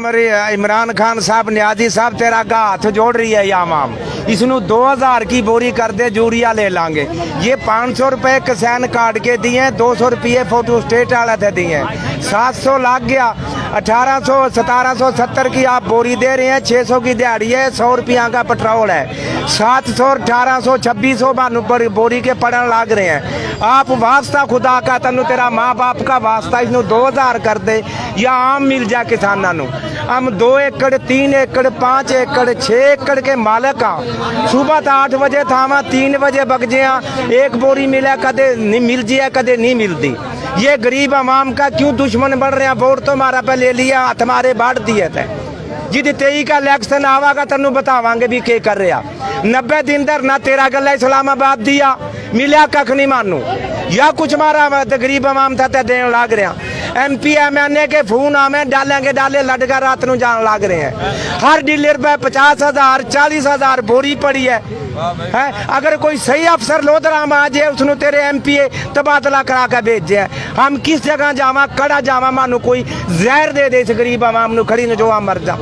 मेरे इमरान खान साहब न्याजी साहब तेरा गा हाथ जोड़ रही है या माम इसनू 2000 की बोरी कर दे यूरिया ले लांगे। ये 500 रुपए किसान काट के दिए, 200 रुपये फोटो स्टेट वाले थे दिए, 700 लाग गया। 1800 1770 की आप बोरी दे रहे हैं, 600 की दिहाड़ी है, 100 रुपया का पेट्रोल है, 700 1800 2600 मानू पर बोरी के पड़न लाग रहे हैं। आप वास्ता खुदा का तनु तेरा माँ बाप का वास्ता इसनू 2000 कर दे या आम मिल जाए किसानों नू। हम 2 एकड़ 3 एकड़ 5 एकड़ 6 एकड़ के मालिक हाँ। सुबह 8 बजे था वहाँ 3 बजे बग जिया, एक बोरी मिला कदे नहीं मिल जिया कदे नहीं मिलती। ये गरीब आवाम का क्यों दुश्मन बन रहे हैं? वोट तो हमारा पे ले लिया, हाथ हमारे बांट दिए थे। जिद 23 का इलेक्शन आवागा तेन बतावांगे भी के कर रहा। 90 दिन तक ना तेरा गला इस्लामाबाद दिया मिलिया कख नहीं मानू या कुछ मारा गरीब आवाम था देन लाग रहा। MP MNA के फोन आवे डालेंगे डाले लटका रात को जान लाग रहे हैं। हर डीलर पे 50,000 40,000 बोरी पड़ी है। अगर कोई सही अफसर लोधरा में आ जाए उसने तेरे MP तबादला करा के भेज जाए, हम किस जगह जावा कड़ा जावा मानो कोई जहर दे दे इस गरीब आवाम को खड़ी न जो मर जा।